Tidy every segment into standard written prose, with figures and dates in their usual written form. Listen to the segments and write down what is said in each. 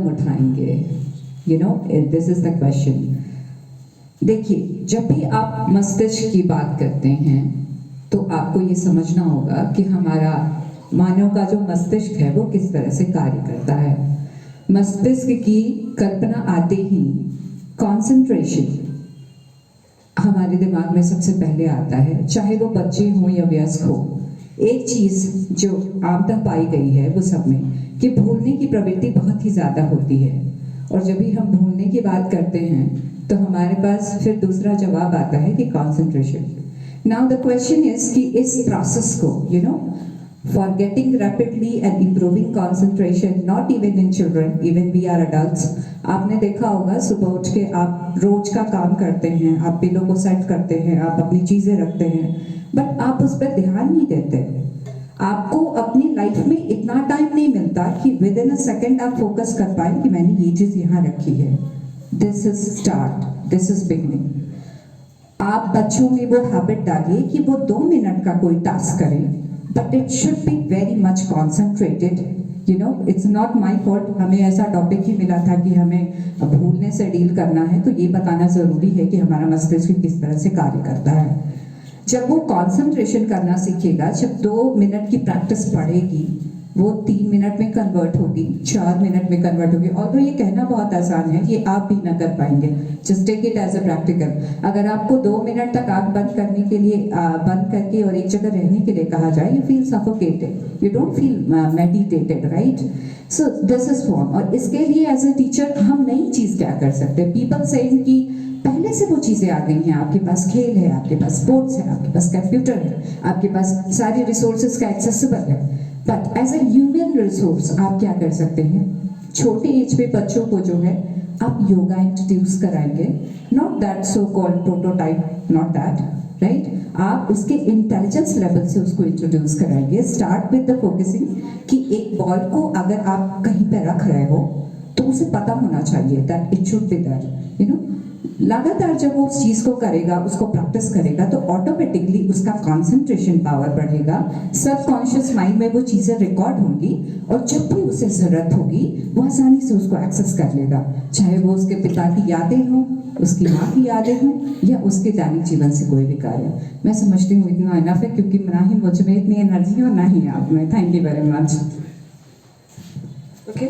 कदम उठाएंगे? You know, this is the question. देखिए, जब भी आप मस्तिष्क की बात करते हैं तो आपको ये समझना होगा कि हमारा मानव का जो मस्तिष्क है वो किस तरह से कार्य करता है। मस्तिष्क की कल्पना आते ही कंसंट्रेशन हमारे दिमाग में सबसे पहले आता है, चाहे वो बच्चे हों या वयस्क हो। एक चीज़ जो आमतः पाई गई है वो सब में, कि भूलने की प्रवृत्ति बहुत ही ज़्यादा होती है। और जब भी हम भूलने की बात करते हैं तो हमारे पास फिर दूसरा जवाब आता है कि concentration. Now the question is कि इस प्रोसेस को, you know, forgetting rapidly and improving concentration, not even in children, even we are adults। आपने देखा होगा, सुबह उठ के आप रोज का काम करते हैं, आप बिलों को सेट करते हैं, आप अपनी चीजें रखते हैं, बट आप उस पर ध्यान नहीं देते। आपको अपनी लाइफ में इतना टाइम नहीं मिलता कि विद इन अ सेकेंड आप फोकस कर पाए कि मैंने ये चीज यहाँ रखी है। This is start, this is beginning. आप बच्चों में वो हैबिट डालिए कि वो 2 मिनट का कोई टास्क करें, but it should be very much concentrated। You know, it's not my fault। हमें ऐसा टॉपिक ही मिला था कि हमें भूलने से डील करना है, तो ये बताना जरूरी है कि हमारा मस्तिष्क किस तरह से कार्य करता है। जब वो कंसंट्रेशन करना सीखेगा, जब 2 मिनट की प्रैक्टिस पड़ेगी, वो 3 मिनट में कन्वर्ट होगी, 4 मिनट में कन्वर्ट होगी। और ये कहना बहुत आसान है, ये आप भी ना कर पाएंगे। Just take it as a practical. अगर आपको 2 मिनट तक आंख बंद करने के लिए, बंद करके और एक जगह रहने के लिए कहा जाए, you feel suffocated, you don't feel meditated, right? So this is form. और इसके लिए एज अ टीचर हम नई चीज क्या कर सकते हैं? पीपल सेइंग कि पहले से वो चीजें आ गई हैं, आपके पास खेल है, आपके पास स्पोर्ट्स है, आपके पास कंप्यूटर है, आपके पास सारे रिसोर्सेज का एक्सेसिबल है। But as a human resource आप क्या कर सकते हैं? छोटे एज पे बच्चों को जो है आप योगा इंट्रोड्यूस कराएंगे, not that so called prototype, not that, right? आप उसके इंटेलिजेंस लेवल से उसको इंट्रोड्यूस कराएंगे। स्टार्ट विद द फोकसिंग कि एक बॉल को अगर आप कहीं पे रख रहे हो तो उसे पता होना चाहिए that it should be that, you know. लगातार जब वो उस चीज को करेगा, उसको प्रैक्टिस करेगा, तो ऑटोमेटिकली उसका कंसंट्रेशन पावर बढ़ेगा, सबकॉन्शियस माइंड में वो चीजें रिकॉर्ड होंगी, और जब भी उसे जरूरत होगी वो आसानी से उसको एक्सेस कर लेगा। चाहे वो उसके पिता की यादें हों, उसकी माँ की यादें हों, या उसके दैनिक जीवन से कोई भी कार्य। मैं समझती हूँ इतना इनफ है, क्योंकि ना ही मुझ में इतनी एनर्जी है और ना ही आप में। Thank you very much. Okay,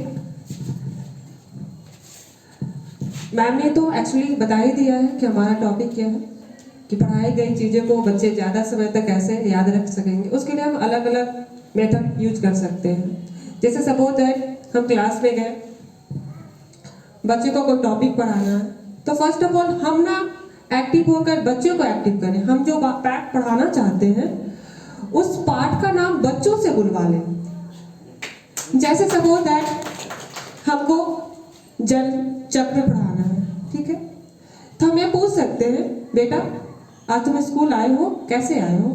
ma'am ने तो एक्चुअली बता ही दिया है कि हमारा टॉपिक क्या है, कि पढ़ाई गई चीज़ों को बच्चे ज़्यादा समय तक कैसे याद रख सकेंगे। उसके लिए हम अलग अलग मेथड यूज कर सकते हैं। जैसे सपोज दैट हम क्लास में गए, बच्चे को कोई टॉपिक पढ़ाना है, तो फर्स्ट ऑफ ऑल हम ना एक्टिव होकर बच्चों को एक्टिव करें। हम जो पार्ट पढ़ाना चाहते हैं उस पार्ट का नाम बच्चों से बुलवा लें। जैसे सपोज दैट हमको जल चक्र पढ़ाना है, ठीक है, तो हम ये पूछ सकते हैं, बेटा आज तुम स्कूल आए हो, कैसे आए हो?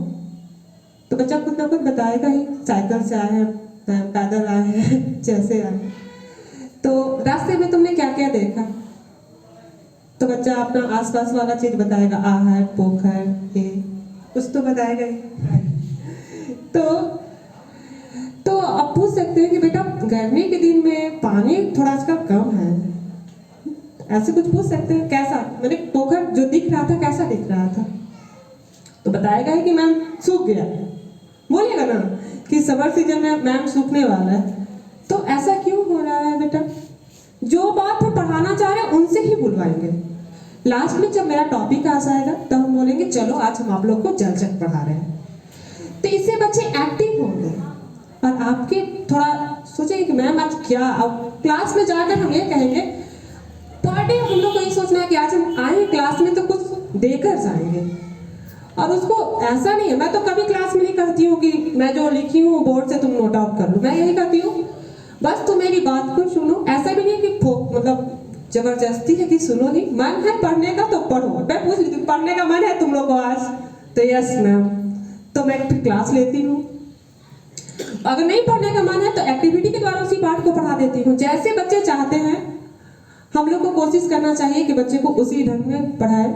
तो बच्चा खुद ना खुद बताएगा ही, साइकिल से आए हैं, पैदल आए हैं, जैसे आए। तो रास्ते में तुमने क्या क्या देखा? तो बच्चा अपना आसपास वाला चीज बताएगा, आहट, पोखर, ये कुछ तो बताएगा ही। तो अब पूछ सकते हैं कि बेटा गर्मी के दिन में पानी थोड़ा सा कम है, ऐसे कुछ पूछ सकते हैं। कैसा, मैंने पोखर जो दिख रहा था कैसा दिख रहा था? तो बताएगा ही कि मैम सूख गया। बोलेगा ना कि समर सीजन में मैम सूखने वाला है। तो ऐसा क्यों हो रहा है बेटा? जो बात हम पढ़ाना चाह रहे हैं उनसे ही बुलवाएंगे। लास्ट में जब मेरा टॉपिक आ जाएगा तब हम बोलेंगे चलो आज हम आप लोग को जल चक्र पढ़ा रहे हैं। तो इससे बच्चे एक्टिव होंगे और आपके थोड़ा सोचेंगे कि मैम आज क्या। अब क्लास में जाकर हम ये कहेंगे, पर डे हम लोग को ये सोचना है कि आज हम आए क्लास में तो कुछ देकर जाएंगे। और उसको ऐसा नहीं है, मैं तो कभी क्लास में नहीं करती हूँ कि मैं जो लिखी हूँ बोर्ड से तुम नोट आउट कर लो। मैं यही करती हूँ, बस तुम मेरी बात को सुनो। ऐसा भी नहीं कि मतलब जबरदस्ती है कि सुनो नहीं। मन है पढ़ने का तो पढ़ो। मैं पूछ लेती हूँ पढ़ने का मन है तुम लोग को आज? तो यस मैम, तो मैं फिर क्लास लेती हूँ। अगर नहीं पढ़ने का मन है तो एक्टिविटी के द्वारा उसी पाठ को पढ़ा देती हूँ। जैसे बच्चे चाहते हैं हम लोग को कोशिश करना चाहिए कि बच्चे को उसी ढंग में पढ़ाए।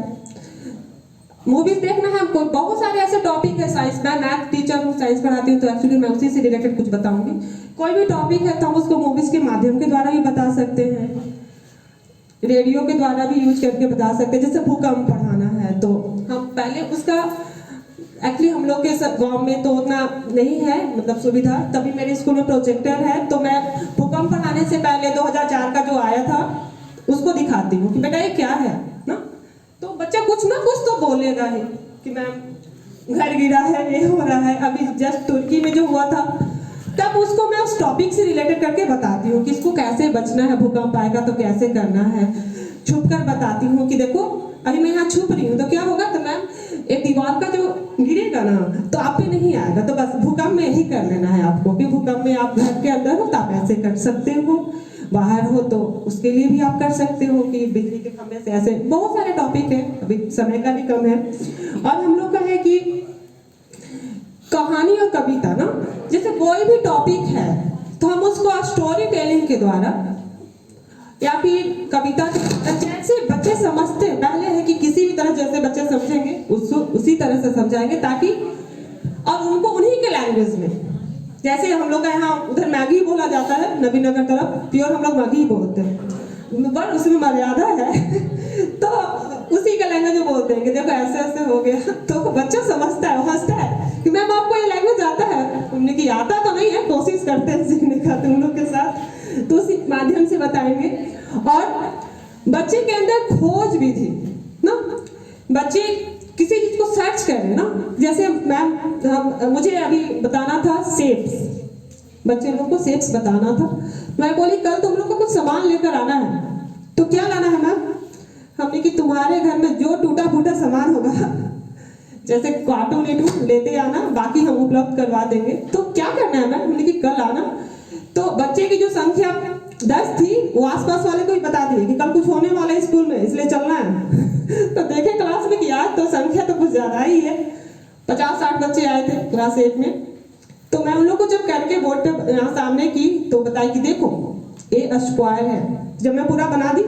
मूवीज देखना है हमको, बहुत सारे ऐसे टॉपिक है। साइंस, मैं मैथ टीचर हूँ, साइंस पढ़ाती हूँ, तो एक्चुअली मैं उसी से रिलेटेड कुछ बताऊंगी। कोई भी टॉपिक है तो हम उसको मूवीज के माध्यम के द्वारा भी बता सकते हैं, रेडियो के द्वारा भी यूज करके बता सकते हैं। जैसे भूकंप पढ़ाना है तो हम पहले उसका, एक्चुअली हम लोग के गांव में तो उतना नहीं है मतलब सुविधा, तभी मेरे स्कूल में प्रोजेक्टर है, तो मैं भूकंप पढ़ाने से पहले 2004 का जो आया था उसको दिखाती हूँ कि बेटा ये क्या है ना, तो बच्चा कुछ ना कुछ तो बोलेगा ही कि मैम घर गिरा है, ये हो रहा है। अभी जस्ट तुर्की में जो हुआ था तब उसको मैं उस टॉपिक से रिलेटेड करके बताती हूँ कि इसको कैसे बचना है, भूकंप आएगा तो कैसे करना है। छुप कर बताती हूँ कि देखो अभी मैं यहाँ छुप रही हूँ तो क्या होगा, तो मैम एक दीवार का जो गिरेगा ना तो आप पे नहीं आएगा, तो बस भूकंप में यही कर लेना है आपको कि भूकंप में आप घर के अंदर हो तो आप ऐसे कर सकते हो, बाहर हो तो उसके लिए भी आप कर सकते हो कि बिजली के खंभे से ऐसे। बहुत सारे टॉपिक है, अभी समय का भी कम है। और हम लोग का है कि कहानी और कविता ना, जैसे कोई भी टॉपिक है तो हम उसको स्टोरी टेलिंग के द्वारा या फिर कविता के, जैसे बच्चे समझते हैं, पहले है कि किसी भी तरह जैसे बच्चे समझेंगे उसको उसी तरह से समझाएंगे, ताकि और उनको उन्हीं के लैंग्वेज में, जैसे हम लोग का यहाँ उधर मैगी बोला जाता है नबीनगर तरफ, प्योर हम लोग मैगी बोलते हैं, पर उसमें मर्यादा है तो उसी का लैंग्वेज में बोलते हैं कि देखो ऐसे ऐसे हो गया, तो बच्चा समझता है, हंसता है कि मैम आपको ये लैंग्वेज आता है। उन्हें कि आता तो नहीं है, कोशिश करते हैं सीखने का तुम लोग के साथ, तो उसी माध्यम से बताएंगे। और बच्चे के अंदर खोज भी थी ना, बच्चे किसी चीज को सर्च करें ना, जैसे मैम मुझे अभी बताना था शेप्स, बच्चे लोग को शेप्स बताना था। मैं बोली कल तुम लोग को कुछ सामान लेकर आना है, तो क्या लाना है मैम? हमने कि तुम्हारे घर में जो टूटा फूटा सामान होगा, जैसे कार्टून लेते आना, बाकी हम उपलब्ध करवा देंगे। तो क्या करना है मैम? हमने कि कल आना। तो बच्चे की जो संख्या 10 थी वो आसपास वाले को ही बता दिए कि कल कुछ होने वाला है स्कूल में, इसलिए चलना है तो देखे क्लास में कि यार तो संख्या तो कुछ ज्यादा ही है, 50-60 बच्चे आए थे क्लास 8 में। तो मैं उन लोग को जब करके बोर्ड पे यहाँ सामने की तो बताई कि देखो ये स्क्वायर है, जब मैं पूरा बना दी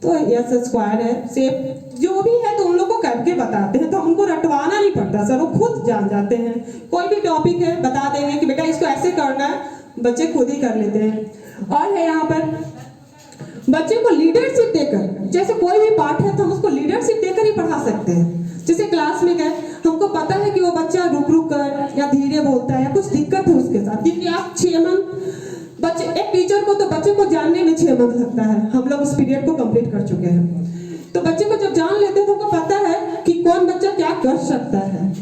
तो यस स्क्वायर है, शेप जो भी है तो उन लोग को करके बताते हैं, तो उनको रटवाना नहीं पड़ता सर, वो खुद जान जाते हैं। कोई भी टॉपिक है बता देंगे कि बेटा इसको ऐसे करना है, बच्चे खुद ही कर लेते हैं। और है यहाँ पर बच्चे को लीडरशिप देकर, जैसे कोई भी पाठ है तो हम उसको लीडरशिप देकर ही पढ़ा सकते हैं। जैसे क्लास में गए, हमको पता है कि वो बच्चा रुक रुक कर या धीरे बोलता है या कुछ दिक्कत है उसके साथ, क्योंकि आप 6 मंथ बच्चे, एक टीचर को तो बच्चे को जानने में 6 मंथ लगता है, हम लोग उस पीरियड को कंप्लीट कर चुके हैं। तो बच्चे को जब जान लेते हैं तो हमको पता है कि कौन बच्चा क्या कर सकता है।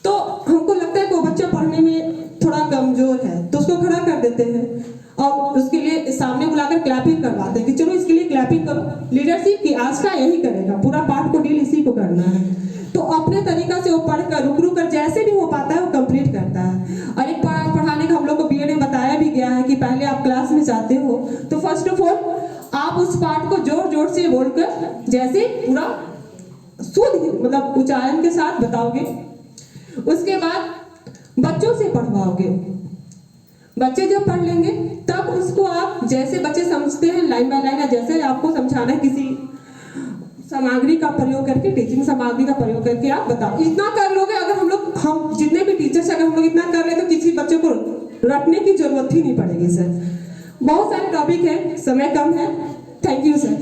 तो हमको लगता है कि वो बच्चा पढ़ने में थोड़ा कमजोर है तो उसको खड़ा कर देते हैं और उसके लिए सामने बुलाकर क्लैपिंग करवाते हैं कि चलो इसके लिए क्लैपिंग करो, लीडरशिप की आज का यही करेगा, पूरा पाठ को डील इसी को करना है। तो अपने तरीका से वो पढ़कर रुक रुक कर जैसे भी हो पाता है वो कंप्लीट करता है। और एक पढ़ाने का हम लोग को बीएड में बताया भी गया है कि पहले आप क्लास में जाते हो तो फर्स्ट ऑफ ऑल आप उस पाठ को जोर जोर से बोलकर जैसे पूरा शुद्ध मतलब उच्चारण के साथ बताओगे, उसके बाद बच्चों से पढ़वाओगे। बच्चे जब पढ़ लेंगे तब उसको आप जैसे बच्चे समझते हैं लाइन बाय लाइन, जैसे आपको समझाना है किसी सामग्री का प्रयोग करके, टीचिंग सामग्री का प्रयोग करके आप बताओ। इतना कर लोगे अगर हम जितने भी टीचर्स अगर हम लोग इतना कर ले तो किसी बच्चे को रटने की जरूरत ही नहीं पड़ेगी सर। बहुत सारे टॉपिक है, समय कम है। Thank you sir.